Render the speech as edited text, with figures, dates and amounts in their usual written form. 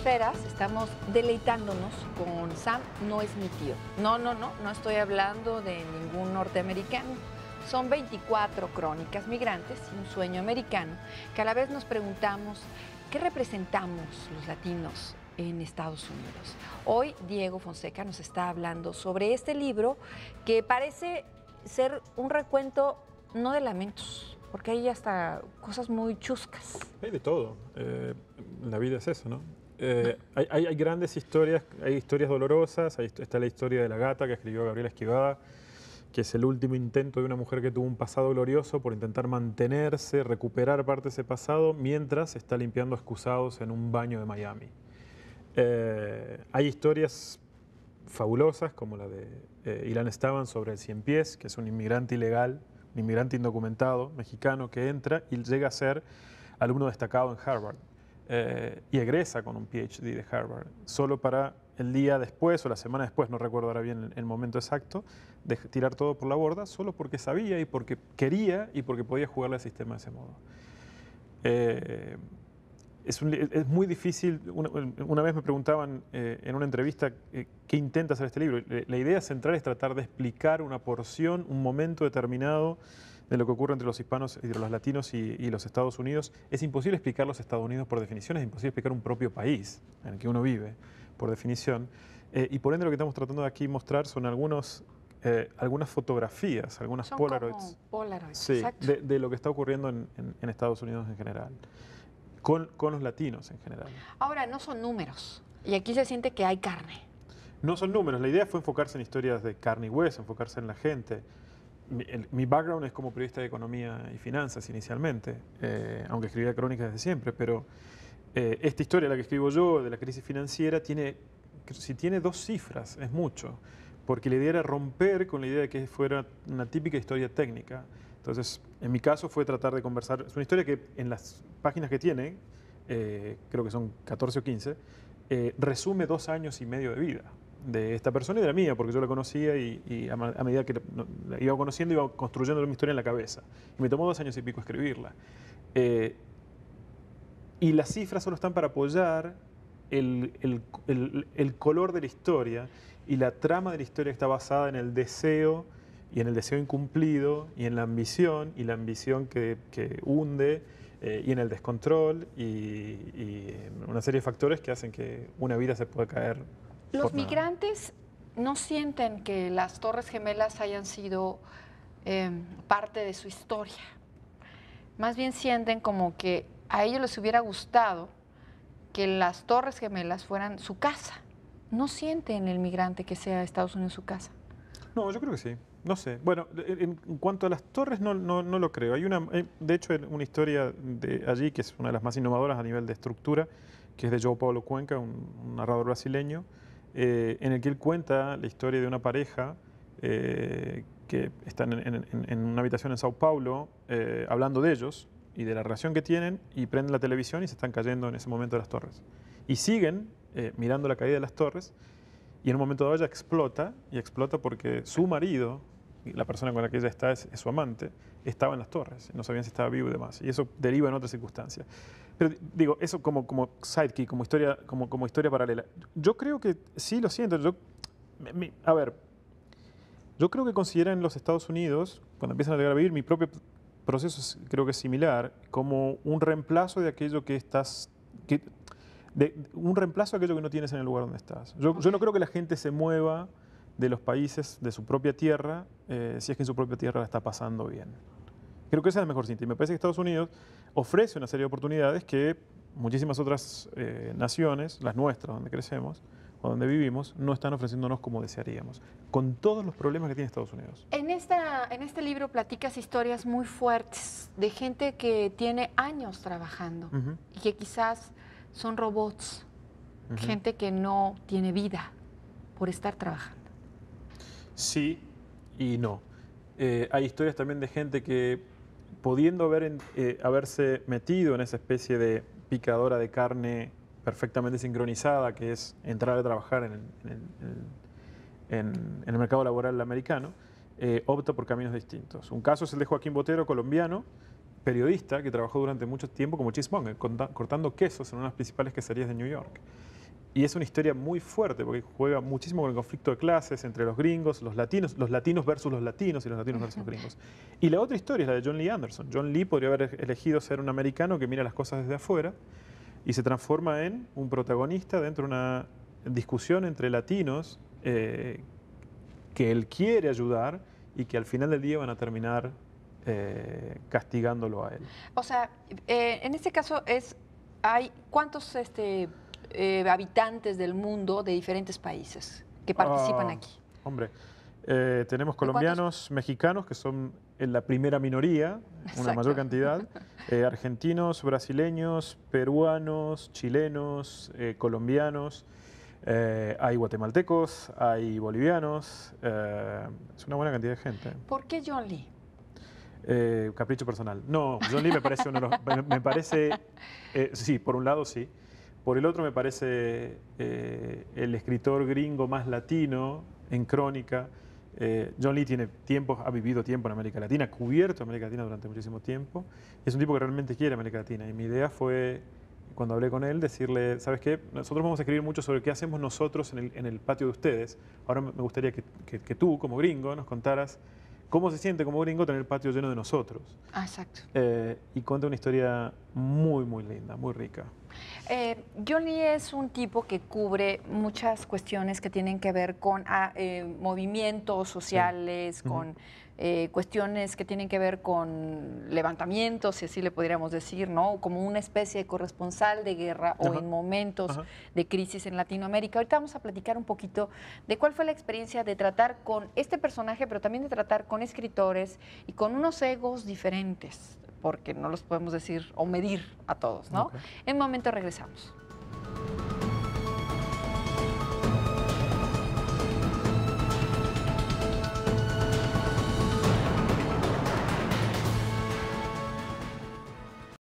Fronteras estamos deleitándonos con Sam no es mi tío. No estoy hablando de ningún norteamericano. Son 24 crónicas migrantes y un sueño americano que a la vez nos preguntamos qué representamos los latinos en Estados Unidos. Hoy Diego Fonseca nos está hablando sobre este libro que parece ser un recuento no de lamentos, porque hay hasta cosas muy chuscas. Hay de todo. La vida es eso, ¿no? Hay grandes historias, hay historias dolorosas. Está la historia de la gata que escribió Gabriela Esquivada, que es el último intento de una mujer que tuvo un pasado glorioso por intentar mantenerse, recuperar parte de ese pasado, mientras está limpiando excusados en un baño de Miami. Hay historias fabulosas, como la de Ilan Esteban sobre el Cien Pies, que es un inmigrante ilegal, un inmigrante indocumentado mexicano que entra y llega a ser alumno destacado en Harvard y egresa con un PhD de Harvard, solo para el día después o la semana después, no recuerdo ahora bien el momento exacto, de tirar todo por la borda, solo porque sabía y porque quería y porque podía jugarle al sistema de ese modo. Es muy difícil. Una vez me preguntaban en una entrevista qué intenta hacer este libro. La idea central es tratar de explicar una porción, un momento determinado de lo que ocurre entre los hispanos, entre los latinos y los Estados Unidos. Es imposible explicar los Estados Unidos por definición, es imposible explicar un propio país en el que uno vive por definición. Y por ende lo que estamos tratando de aquí mostrar son algunas fotografías, algunas Son Polaroids, como Polaroids, sí, exacto. de lo que está ocurriendo en Estados Unidos en general. Con los latinos en general. Ahora, no son números, y aquí se siente que hay carne. No son números, la idea fue enfocarse en historias de carne y hueso, enfocarse en la gente. Mi background es como periodista de economía y finanzas inicialmente, aunque escribía crónicas desde siempre, pero esta historia, la que escribo yo, de la crisis financiera, si tiene 2 cifras, es mucho, porque la idea era romper con la idea de que fuera una típica historia técnica. Entonces, en mi caso fue tratar de conversar. Es una historia que en las páginas que tiene, creo que son 14 o 15, resume 2 años y medio de vida de esta persona y de la mía, porque yo la conocía y a medida que la iba conociendo, iba construyendo mi historia en la cabeza. Y me tomó 2 años y pico escribirla. Y las cifras solo están para apoyar el color de la historia y la trama de la historia que está basada en el deseo y en el deseo incumplido, y en la ambición que hunde, y en el descontrol, y una serie de factores que hacen que una vida se pueda caer. Los migrantes no sienten que las Torres Gemelas hayan sido parte de su historia. Más bien sienten como que a ellos les hubiera gustado que las Torres Gemelas fueran su casa. ¿No sienten el migrante que sea Estados Unidos su casa? No, yo creo que sí. No sé. Bueno, en cuanto a las torres, no lo creo. De hecho, una historia de allí que es una de las más innovadoras a nivel de estructura, que es de João Paulo Cuenca, un narrador brasileño, en el que él cuenta la historia de una pareja que están en una habitación en Sao Paulo, hablando de ellos y de la relación que tienen, y prenden la televisión y se están cayendo en ese momento las torres. Y siguen mirando la caída de las torres. Y en un momento dado ella explota, y explota porque su marido, la persona con la que ella está es su amante, estaba en las torres, no sabían si estaba vivo y demás, y eso deriva en otras circunstancias. Pero digo, eso como sidekick, como historia paralela. Yo creo que sí lo siento. A ver, yo creo que consideran los Estados Unidos, cuando empiezan a llegar a vivir, mi propio proceso creo que es similar, como un reemplazo de aquello que estás... un reemplazo a aquello que no tienes en el lugar donde estás. Yo no creo que la gente se mueva de los países de su propia tierra si es que en su propia tierra la está pasando bien. Creo que esa es la mejor cinta. Y me parece que Estados Unidos ofrece una serie de oportunidades que muchísimas otras naciones, las nuestras, donde crecemos o donde vivimos, no están ofreciéndonos como desearíamos, con todos los problemas que tiene Estados Unidos. En este libro platicas historias muy fuertes de gente que tiene años trabajando y que quizás son robots, gente que no tiene vida por estar trabajando. Sí y no. Hay historias también de gente que, pudiendo haberse metido en esa especie de picadora de carne perfectamente sincronizada, que es entrar a trabajar en el mercado laboral americano, opta por caminos distintos. Un caso es el de Joaquín Botero, colombiano, periodista que trabajó durante mucho tiempo como cheesemonger, cortando quesos en una de las principales queserías de New York. y es una historia muy fuerte porque juega muchísimo con el conflicto de clases entre los gringos, los latinos versus los latinos y los latinos versus los gringos. Y la otra historia es la de John Lee Anderson. John Lee podría haber elegido ser un americano que mira las cosas desde afuera y se transforma en un protagonista dentro de una discusión entre latinos que él quiere ayudar y que al final del día van a terminar castigándolo a él. O sea, en este caso hay ¿cuántos habitantes del mundo de diferentes países que participan aquí? Hombre, tenemos colombianos, mexicanos, que son en la primera minoría, una mayor cantidad, argentinos, brasileños, peruanos, chilenos, colombianos, hay guatemaltecos, hay bolivianos, es una buena cantidad de gente. ¿Por qué John Lee? Capricho personal. No, John Lee me parece uno de los, me parece, sí, por un lado sí. Por el otro me parece el escritor gringo más latino en crónica. John Lee ha vivido tiempo en América Latina, ha cubierto América Latina durante muchísimo tiempo. Es un tipo que realmente quiere América Latina. Y mi idea fue, cuando hablé con él, decirle, ¿sabes qué? Nosotros vamos a escribir mucho sobre qué hacemos nosotros en el patio de ustedes. Ahora me gustaría que tú, como gringo, nos contaras cómo se siente como gringo tener el patio lleno de nosotros. Ah, exacto. Y cuenta una historia muy, muy linda, muy rica. John Lee es un tipo que cubre muchas cuestiones que tienen que ver con movimientos sociales, sí, con cuestiones que tienen que ver con levantamientos, si así le podríamos decir, ¿no? Como una especie de corresponsal de guerra o en momentos de crisis en Latinoamérica. Ahorita vamos a platicar un poquito de cuál fue la experiencia de tratar con este personaje, pero también de tratar con escritores y con unos egos diferentes, porque no los podemos decir o medir a todos, ¿no? En un momento regresamos.